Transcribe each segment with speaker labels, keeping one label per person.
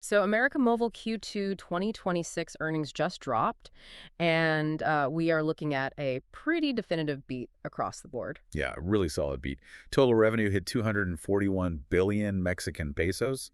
Speaker 1: So America Movil Q2 2026 earnings just dropped, and we are looking at a pretty definitive beat across the board.
Speaker 2: Yeah, a really solid beat. Total revenue hit 241 billion Mexican pesos,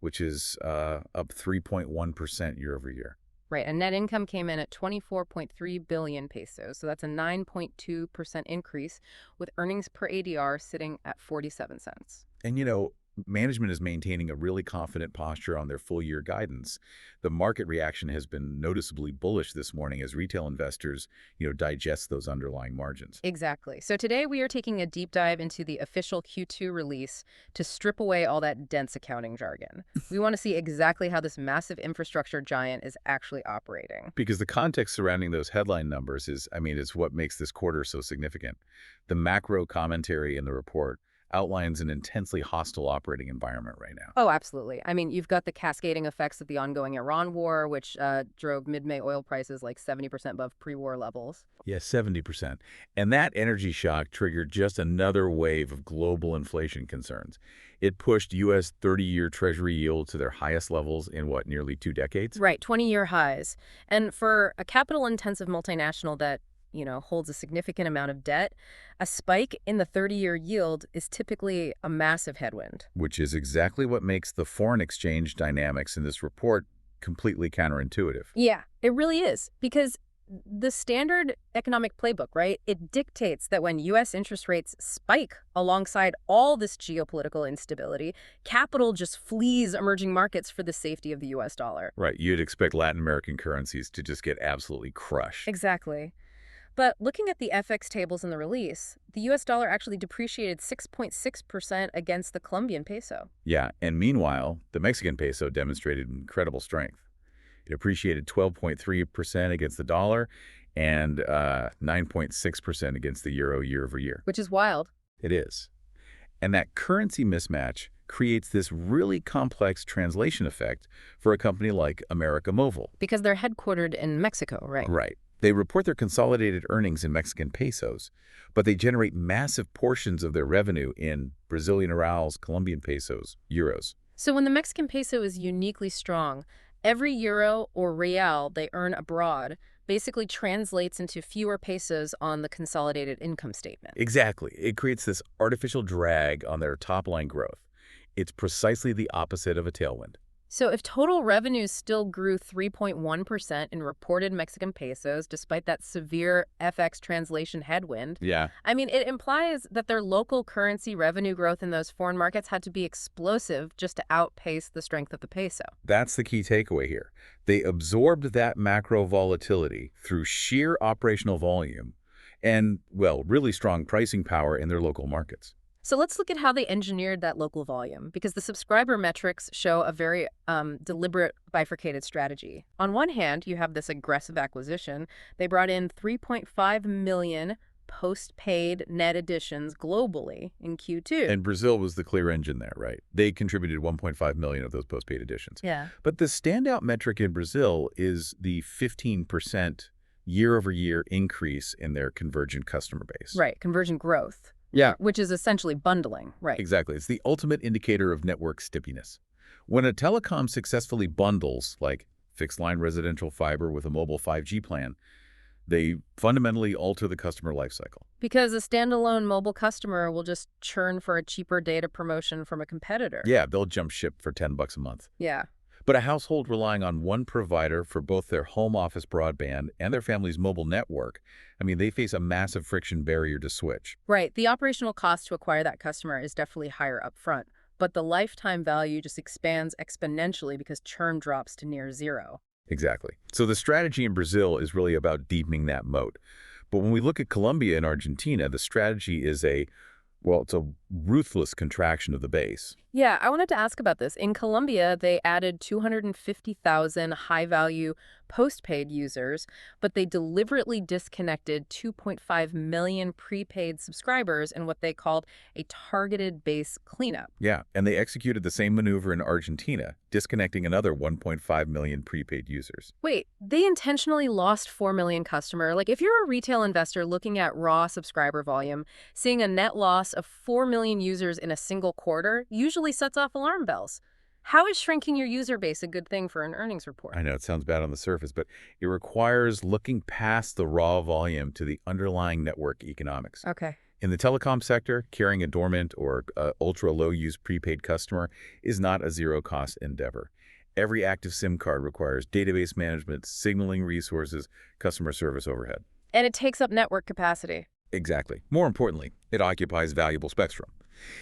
Speaker 2: which is up 3.1% year over year.
Speaker 1: Right, and net income came in at 24.3 billion pesos, so that's a 9.2% increase, with earnings per ADR sitting at 47 cents.
Speaker 2: And management is maintaining a really confident posture on their full year guidance. The market reaction has been noticeably bullish this morning as retail investors, digest those underlying margins.
Speaker 1: Exactly. So today we are taking a deep dive into the official Q2 release to strip away all that dense accounting jargon. We want to see exactly how this massive infrastructure giant is actually operating.
Speaker 2: Because the context surrounding those headline numbers is what makes this quarter so significant. The macro commentary in the report outlines an intensely hostile operating environment right now.
Speaker 1: Oh, absolutely. I mean, you've got the cascading effects of the ongoing Iran war, which drove mid-May oil prices like 70% above pre-war levels.
Speaker 2: Yeah, 70%. And that energy shock triggered just another wave of global inflation concerns. It pushed U.S. 30-year Treasury yields to their highest levels in, nearly 2 decades?
Speaker 1: Right, 20-year highs. And for a capital-intensive multinational that holds a significant amount of debt, a spike in the 30-year yield is typically a massive headwind.
Speaker 2: Which is exactly what makes the foreign exchange dynamics in this report completely counterintuitive.
Speaker 1: Yeah, it really is. Because the standard economic playbook, right, it dictates that when U.S. interest rates spike alongside all this geopolitical instability, capital just flees emerging markets for the safety of the U.S. dollar.
Speaker 2: Right, you'd expect Latin American currencies to just get absolutely crushed.
Speaker 1: Exactly. But looking at the FX tables in the release, the U.S. dollar actually depreciated 6.6% against the Colombian peso.
Speaker 2: Yeah, and meanwhile, the Mexican peso demonstrated incredible strength. It appreciated 12.3% against the dollar and 9.6% against the euro year over year.
Speaker 1: Which is wild.
Speaker 2: It is. And that currency mismatch creates this really complex translation effect for a company like America Movil.
Speaker 1: Because they're headquartered in Mexico, right?
Speaker 2: Right. They report their consolidated earnings in Mexican pesos, but they generate massive portions of their revenue in Brazilian reals, Colombian pesos, euros.
Speaker 1: So when the Mexican peso is uniquely strong, every euro or real they earn abroad basically translates into fewer pesos on the consolidated income statement.
Speaker 2: Exactly. It creates this artificial drag on their top-line growth. It's precisely the opposite of a tailwind.
Speaker 1: So if total revenues still grew 3.1% in reported Mexican pesos, despite that severe FX translation headwind,
Speaker 2: Yeah.
Speaker 1: I mean, it implies that their local currency revenue growth in those foreign markets had to be explosive just to outpace the strength of the peso.
Speaker 2: That's the key takeaway here. They absorbed that macro volatility through sheer operational volume and, really strong pricing power in their local markets.
Speaker 1: So let's look at how they engineered that local volume, because the subscriber metrics show a very deliberate bifurcated strategy. On one hand, you have this aggressive acquisition. They brought in 3.5 million post-paid net additions globally in Q2.
Speaker 2: And Brazil was the clear engine there, right? They contributed 1.5 million of those postpaid additions.
Speaker 1: Yeah.
Speaker 2: But the standout metric in Brazil is the 15% year-over-year increase in their convergent customer base.
Speaker 1: Right, conversion growth.
Speaker 2: Yeah.
Speaker 1: Which is essentially bundling, right?
Speaker 2: Exactly. It's the ultimate indicator of network stickiness. When a telecom successfully bundles, like fixed-line residential fiber with a mobile 5G plan, they fundamentally alter the customer lifecycle.
Speaker 1: Because a standalone mobile customer will just churn for a cheaper data promotion from a competitor.
Speaker 2: Yeah, they'll jump ship for $10 a month.
Speaker 1: Yeah.
Speaker 2: But a household relying on one provider for both their home office broadband and their family's mobile network, they face a massive friction barrier to switch.
Speaker 1: Right. The operational cost to acquire that customer is definitely higher up front, but the lifetime value just expands exponentially because churn drops to near zero.
Speaker 2: Exactly. So the strategy in Brazil is really about deepening that moat. But when we look at Colombia and Argentina, the strategy is it's a ruthless contraction of the base.
Speaker 1: Yeah, I wanted to ask about this. In Colombia, they added 250,000 high-value postpaid users, but they deliberately disconnected 2.5 million prepaid subscribers in what they called a targeted base cleanup.
Speaker 2: Yeah, and they executed the same maneuver in Argentina, disconnecting another 1.5 million prepaid users.
Speaker 1: Wait, they intentionally lost 4 million customers. Like, if you're a retail investor looking at raw subscriber volume, seeing a net loss of 4 million users in a single quarter usually sets off alarm bells. How is shrinking your user base a good thing for an earnings report?
Speaker 2: I know it sounds bad on the surface, but it requires looking past the raw volume to the underlying network economics.
Speaker 1: Okay.
Speaker 2: In the telecom sector, carrying a dormant or ultra-low-use prepaid customer is not a zero-cost endeavor. Every active SIM card requires database management, signaling resources, customer service overhead.
Speaker 1: And it takes up network capacity.
Speaker 2: Exactly. More importantly, it occupies valuable spectrum.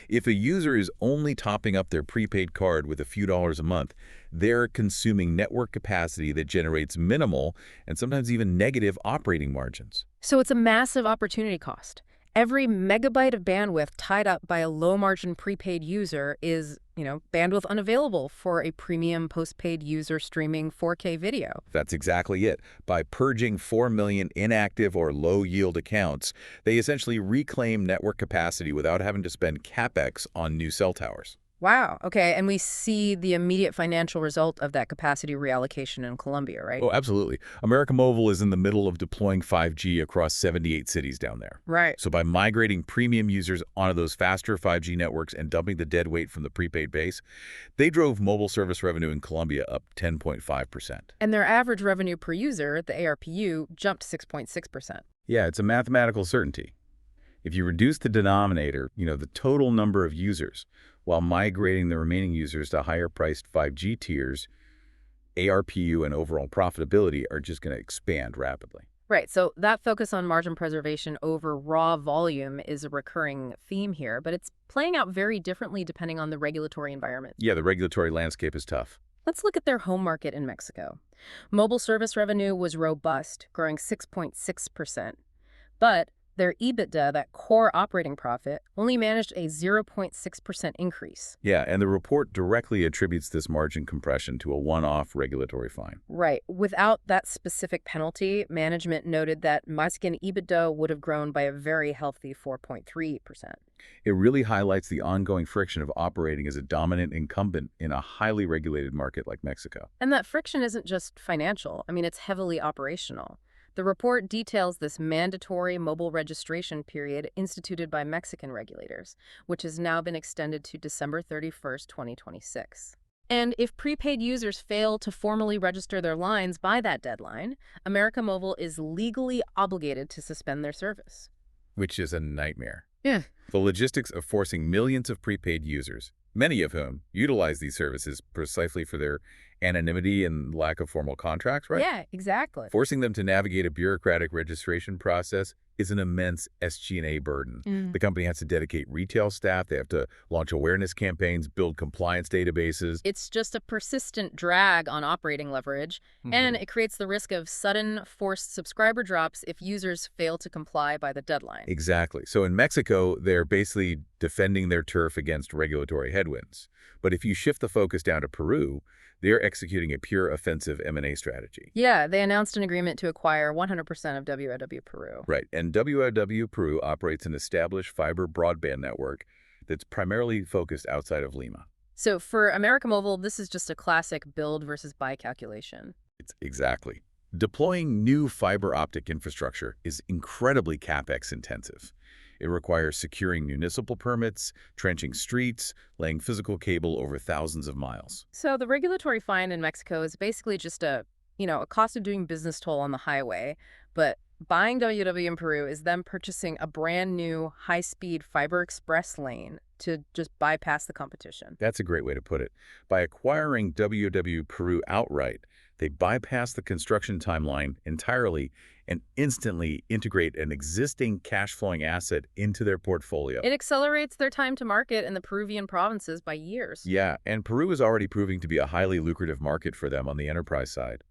Speaker 2: If a user is only topping up their prepaid card with a few dollars a month, they're consuming network capacity that generates minimal and sometimes even negative operating margins.
Speaker 1: So it's a massive opportunity cost. Every megabyte of bandwidth tied up by a low-margin prepaid user is, bandwidth unavailable for a premium postpaid user streaming 4K video.
Speaker 2: That's exactly it. By purging 4 million inactive or low-yield accounts, they essentially reclaim network capacity without having to spend CapEx on new cell towers.
Speaker 1: Wow. Okay. And we see the immediate financial result of that capacity reallocation in Colombia, right?
Speaker 2: Oh, absolutely. America Movil is in the middle of deploying 5G across 78 cities down there.
Speaker 1: Right.
Speaker 2: So by migrating premium users onto those faster 5G networks and dumping the dead weight from the prepaid base, they drove mobile service revenue in Colombia up 10.5%.
Speaker 1: And their average revenue per user, the ARPU, jumped 6.6%.
Speaker 2: Yeah, it's a mathematical certainty. If you reduce the denominator, the total number of users, while migrating the remaining users to higher-priced 5G tiers, ARPU and overall profitability are just going to expand rapidly.
Speaker 1: Right. So that focus on margin preservation over raw volume is a recurring theme here, but it's playing out very differently depending on the regulatory environment.
Speaker 2: Yeah, the regulatory landscape is tough.
Speaker 1: Let's look at their home market in Mexico. Mobile service revenue was robust, growing 6.6%. But their EBITDA, that core operating profit, only managed a 0.6% increase.
Speaker 2: Yeah, and the report directly attributes this margin compression to a one-off regulatory fine.
Speaker 1: Right. Without that specific penalty, management noted that Mexican EBITDA would have grown by a very healthy 4.3%.
Speaker 2: It really highlights the ongoing friction of operating as a dominant incumbent in a highly regulated market like Mexico.
Speaker 1: And that friction isn't just financial. It's heavily operational. The report details this mandatory mobile registration period instituted by Mexican regulators, which has now been extended to December 31st, 2026. And if prepaid users fail to formally register their lines by that deadline, America Movil is legally obligated to suspend their service.
Speaker 2: Which is a nightmare.
Speaker 1: Yeah.
Speaker 2: The logistics of forcing millions of prepaid users, many of whom utilize these services precisely for their anonymity and lack of formal contracts, right?
Speaker 1: Yeah, exactly.
Speaker 2: Forcing them to navigate a bureaucratic registration process is an immense SG&A burden. The company has to dedicate retail staff, they have to launch awareness campaigns, build compliance databases.
Speaker 1: It's just a persistent drag on operating leverage, and it creates the risk of sudden forced subscriber drops if users fail to comply by the deadline.
Speaker 2: Exactly. So in Mexico, they're basically defending their turf against regulatory headwinds. But if you shift the focus down to Peru, they're executing a pure offensive M&A strategy.
Speaker 1: Yeah, they announced an agreement to acquire 100% of WOW Peru.
Speaker 2: Right, and WOW Peru operates an established fiber broadband network that's primarily focused outside of Lima.
Speaker 1: So for America Movil, this is just a classic build versus buy calculation.
Speaker 2: It's exactly. Deploying new fiber optic infrastructure is incredibly CapEx intensive. It requires securing municipal permits, trenching streets, laying physical cable over thousands of miles.
Speaker 1: So the regulatory fine in Mexico is basically just a cost of doing business toll on the highway. But buying WW in Peru is them purchasing a brand new high-speed fiber express lane to just bypass the competition.
Speaker 2: That's a great way to put it. By acquiring WW Peru outright, they bypass the construction timeline entirely and instantly integrate an existing cash-flowing asset into their portfolio.
Speaker 1: It accelerates their time to market in the Peruvian provinces by years.
Speaker 2: Yeah, and Peru is already proving to be a highly lucrative market for them on the enterprise side.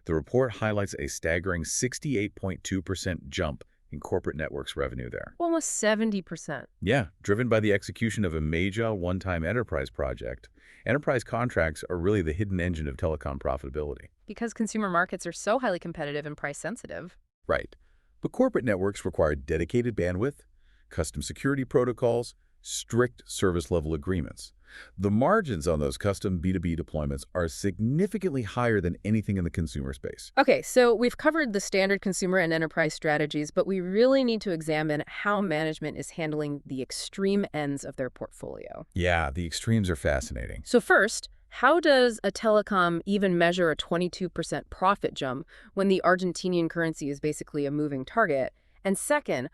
Speaker 2: The report highlights a staggering 68.2% jump in corporate networks revenue there.
Speaker 1: Almost 70%.
Speaker 2: Yeah, driven by the execution of a major one-time enterprise project. Enterprise contracts are really the hidden engine of telecom profitability.
Speaker 1: Because consumer markets are so highly competitive and price-sensitive.
Speaker 2: Right. But corporate networks require dedicated bandwidth, custom security protocols, strict service-level agreements. The margins on those custom B2B deployments are significantly higher than anything in the consumer space.
Speaker 1: Okay, so we've covered the standard consumer and enterprise strategies, but we really need to examine how management is handling the extreme ends of their portfolio.
Speaker 2: Yeah, the extremes are fascinating.
Speaker 1: So first, How does a telecom even measure a 22% profit jump when the Argentinian currency is basically a moving target? And second,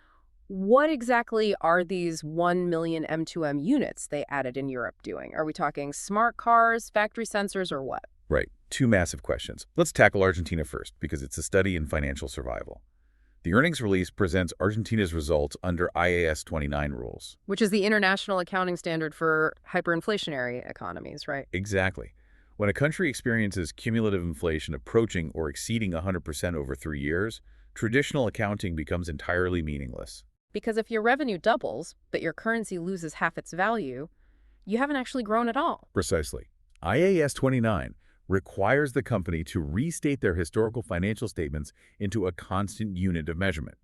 Speaker 1: what exactly are these 1 million M2M units they added in Europe doing? Are we talking smart cars, factory sensors, or what?
Speaker 2: Right. Two massive questions. Let's tackle Argentina first, because it's a study in financial survival. The earnings release presents Argentina's results under IAS 29 rules.
Speaker 1: Which is the international accounting standard for hyperinflationary economies, right?
Speaker 2: Exactly. When a country experiences cumulative inflation approaching or exceeding 100% over 3 years, traditional accounting becomes entirely meaningless.
Speaker 1: Because if your revenue doubles, but your currency loses half its value, you haven't actually grown at all.
Speaker 2: Precisely. IAS 29 requires the company to restate their historical financial statements into a constant unit of measurement.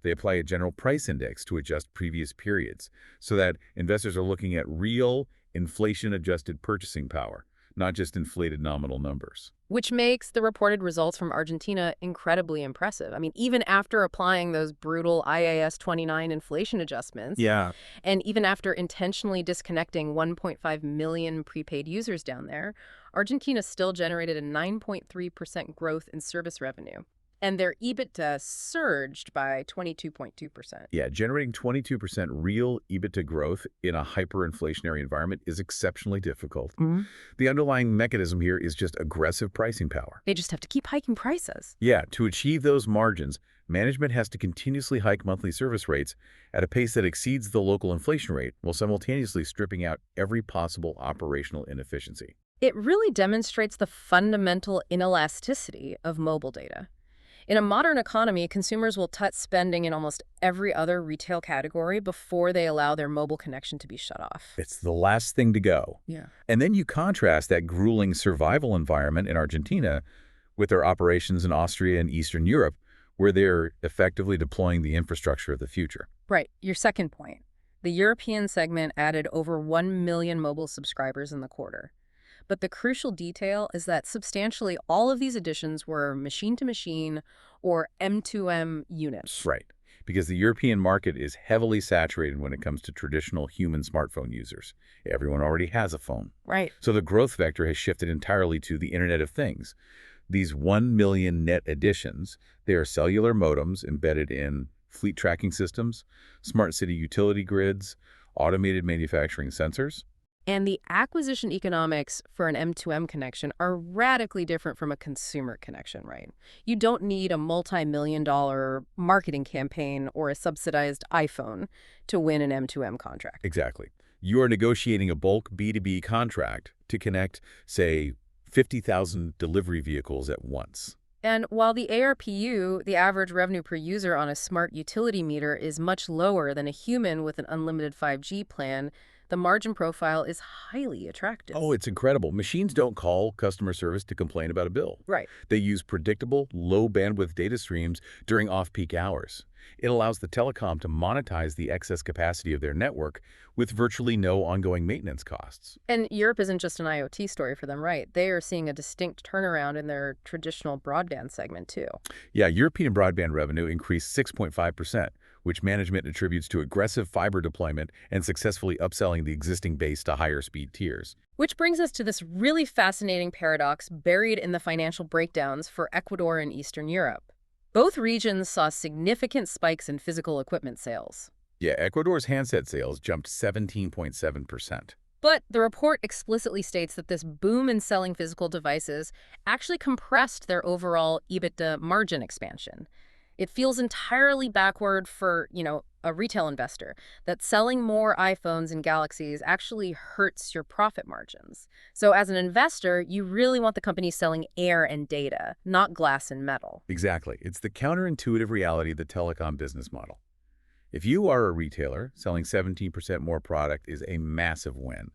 Speaker 2: They apply a general price index to adjust previous periods so that investors are looking at real inflation-adjusted purchasing power, not just inflated nominal numbers.
Speaker 1: Which makes the reported results from Argentina incredibly impressive. I mean, even after applying those brutal IAS 29 inflation adjustments,
Speaker 2: Yeah.
Speaker 1: and even after intentionally disconnecting 1.5 million prepaid users down there, Argentina still generated a 9.3% growth in service revenue. And their EBITDA surged by 22.2%.
Speaker 2: Yeah, generating 22% real EBITDA growth in a hyperinflationary environment is exceptionally difficult. The underlying mechanism here is just aggressive pricing power.
Speaker 1: They just have to keep hiking prices.
Speaker 2: Yeah, to achieve those margins, management has to continuously hike monthly service rates at a pace that exceeds the local inflation rate while simultaneously stripping out every possible operational inefficiency.
Speaker 1: It really demonstrates the fundamental inelasticity of mobile data. In a modern economy, consumers will cut spending in almost every other retail category before they allow their mobile connection to be shut off.
Speaker 2: It's the last thing to go.
Speaker 1: Yeah.
Speaker 2: And then you contrast that grueling survival environment in Argentina with their operations in Austria and Eastern Europe, where they're effectively deploying the infrastructure of the future.
Speaker 1: Right. Your second point. The European segment added over 1 million mobile subscribers in the quarter. But the crucial detail is that substantially all of these additions were machine-to-machine or M2M units.
Speaker 2: Right, because the European market is heavily saturated when it comes to traditional human smartphone users. Everyone already has a phone.
Speaker 1: Right.
Speaker 2: So the growth vector has shifted entirely to the Internet of Things. These 1 million net additions, they are cellular modems embedded in fleet tracking systems, smart city utility grids, automated manufacturing sensors.
Speaker 1: And the acquisition economics for an M2M connection are radically different from a consumer connection, right? You don't need a multi-million-dollar marketing campaign or a subsidized iPhone to win an M2M contract.
Speaker 2: Exactly. You are negotiating a bulk B2B contract to connect, say, 50,000 delivery vehicles at once.
Speaker 1: And while the ARPU, the average revenue per user on a smart utility meter, is much lower than a human with an unlimited 5G plan, the margin profile is highly attractive.
Speaker 2: Oh, it's incredible. Machines don't call customer service to complain about a bill.
Speaker 1: Right.
Speaker 2: They use predictable, low-bandwidth data streams during off-peak hours. It allows the telecom to monetize the excess capacity of their network with virtually no ongoing maintenance costs.
Speaker 1: And Europe isn't just an IoT story for them, right? They are seeing a distinct turnaround in their traditional broadband segment, too.
Speaker 2: Yeah, European broadband revenue increased 6.5%, which management attributes to aggressive fiber deployment and successfully upselling the existing base to higher speed tiers.
Speaker 1: Which brings us to this really fascinating paradox buried in the financial breakdowns for Ecuador and Eastern Europe. Both regions saw significant spikes in physical equipment sales.
Speaker 2: Yeah, Ecuador's handset sales jumped 17.7%.
Speaker 1: But the report explicitly states that this boom in selling physical devices actually compressed their overall EBITDA margin expansion. It feels entirely backward for, a retail investor, that selling more iPhones and Galaxies actually hurts your profit margins. So as an investor, you really want the company selling air and data, not glass and metal.
Speaker 2: Exactly. It's the counterintuitive reality of the telecom business model. If you are a retailer, selling 17% more product is a massive win.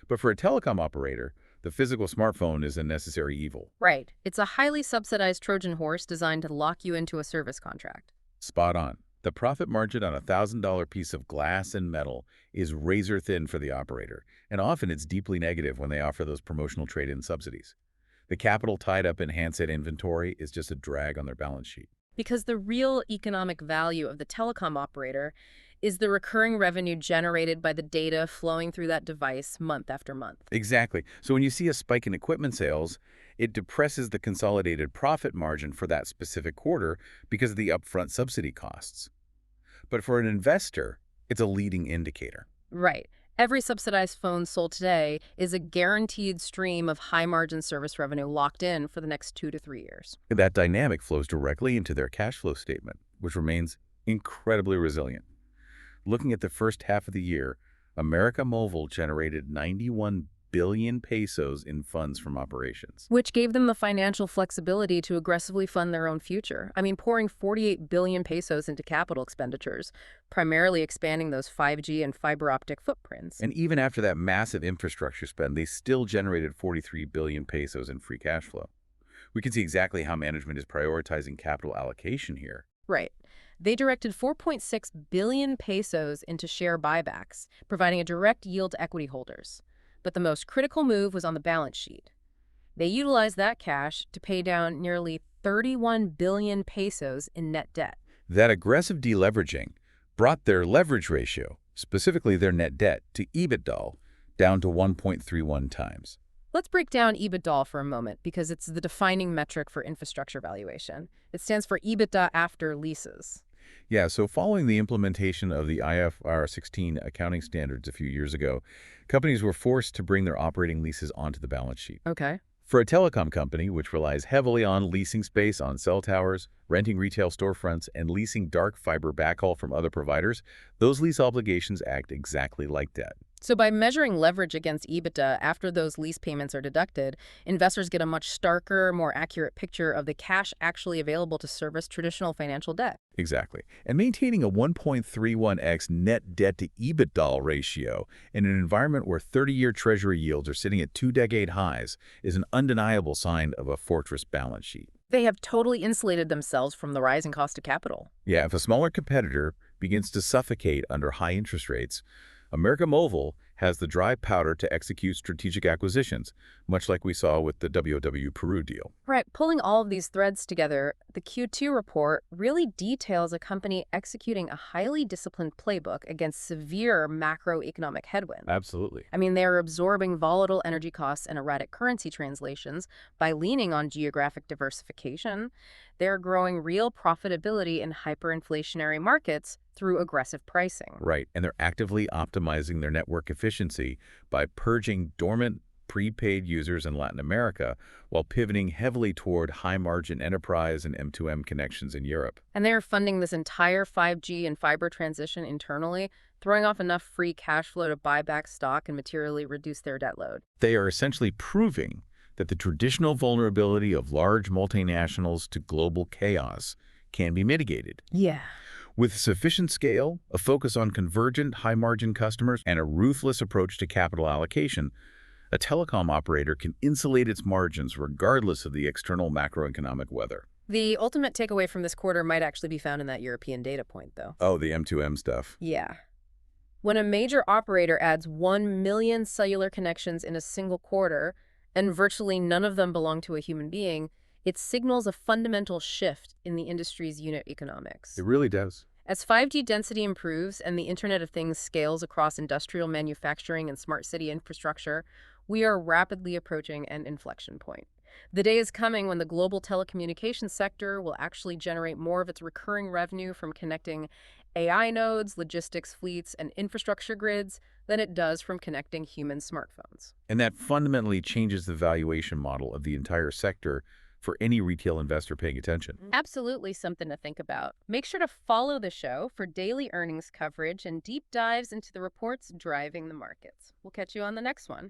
Speaker 2: But for a telecom operator, the physical smartphone is a necessary evil.
Speaker 1: Right. It's a highly subsidized Trojan horse designed to lock you into a service contract.
Speaker 2: Spot on. The profit margin on a $1,000 piece of glass and metal is razor thin for the operator, and often it's deeply negative when they offer those promotional trade-in subsidies. The capital tied up in handset inventory is just a drag on their balance sheet.
Speaker 1: because the real economic value of the telecom operator is the recurring revenue generated by the data flowing through that device month after month.
Speaker 2: Exactly. So when you see a spike in equipment sales, it depresses the consolidated profit margin for that specific quarter because of the upfront subsidy costs. But for an investor, it's a leading indicator.
Speaker 1: Right. Every subsidized phone sold today is a guaranteed stream of high-margin service revenue locked in for the next 2 to 3 years.
Speaker 2: That dynamic flows directly into their cash flow statement, which remains incredibly resilient. Looking at the first half of the year, America Movil generated 91 billion pesos in funds from operations.
Speaker 1: Which gave them the financial flexibility to aggressively fund their own future. I mean, pouring 48 billion pesos into capital expenditures, primarily expanding those 5G and fiber optic footprints.
Speaker 2: And even after that massive infrastructure spend, they still generated 43 billion pesos in free cash flow. We can see exactly how management is prioritizing capital allocation here.
Speaker 1: Right. They directed 4.6 billion pesos into share buybacks, providing a direct yield to equity holders. But the most critical move was on the balance sheet. They utilized that cash to pay down nearly 31 billion pesos in net debt.
Speaker 2: That aggressive deleveraging brought their leverage ratio, specifically their net debt to EBITDA, down to 1.31 times.
Speaker 1: Let's break down EBITDA for a moment because it's the defining metric for infrastructure valuation. It stands for EBITDA after leases.
Speaker 2: Yeah, so following the implementation of the IFRS 16 accounting standards a few years ago, companies were forced to bring their operating leases onto the balance sheet.
Speaker 1: Okay.
Speaker 2: For a telecom company, which relies heavily on leasing space on cell towers, renting retail storefronts, and leasing dark fiber backhaul from other providers, those lease obligations act exactly like debt.
Speaker 1: So by measuring leverage against EBITDA after those lease payments are deducted, investors get a much starker, more accurate picture of the cash actually available to service traditional financial debt.
Speaker 2: Exactly. And maintaining a 1.31x net debt to EBITDA ratio in an environment where 30-year Treasury yields are sitting at 2-decade highs is an undeniable sign of a fortress balance sheet.
Speaker 1: They have totally insulated themselves from the rising cost of capital.
Speaker 2: Yeah, if a smaller competitor begins to suffocate under high interest rates, America Movil has the dry powder to execute strategic acquisitions, much like we saw with the WOW Peru deal.
Speaker 1: Right, pulling all of these threads together, the Q2 report really details a company executing a highly disciplined playbook against severe macroeconomic headwinds.
Speaker 2: Absolutely.
Speaker 1: I mean, they're absorbing volatile energy costs and erratic currency translations by leaning on geographic diversification. They're growing real profitability in hyperinflationary markets through aggressive pricing.
Speaker 2: Right, and they're actively optimizing their network efficiency by purging dormant prepaid users in Latin America while pivoting heavily toward high-margin enterprise and M2M connections in Europe.
Speaker 1: And they're funding this entire 5G and fiber transition internally, throwing off enough free cash flow to buy back stock and materially reduce their debt load.
Speaker 2: They are essentially proving that the traditional vulnerability of large multinationals to global chaos can be mitigated.
Speaker 1: Yeah.
Speaker 2: With sufficient scale, a focus on convergent, high-margin customers, and a ruthless approach to capital allocation, a telecom operator can insulate its margins regardless of the external macroeconomic weather.
Speaker 1: The ultimate takeaway from this quarter might actually be found in that European data point, though.
Speaker 2: Oh, the M2M stuff.
Speaker 1: Yeah. When a major operator adds 1 million cellular connections in a single quarter, and virtually none of them belong to a human being, it signals a fundamental shift in the industry's unit economics.
Speaker 2: It really does.
Speaker 1: As 5G density improves and the Internet of Things scales across industrial manufacturing and smart city infrastructure, we are rapidly approaching an inflection point. The day is coming when the global telecommunications sector will actually generate more of its recurring revenue from connecting AI nodes, logistics fleets, and infrastructure grids than it does from connecting human smartphones.
Speaker 2: And that fundamentally changes the valuation model of the entire sector for any retail investor paying attention.
Speaker 1: Absolutely something to think about. Make sure to follow the show for daily earnings coverage and deep dives into the reports driving the markets. We'll catch you on the next one.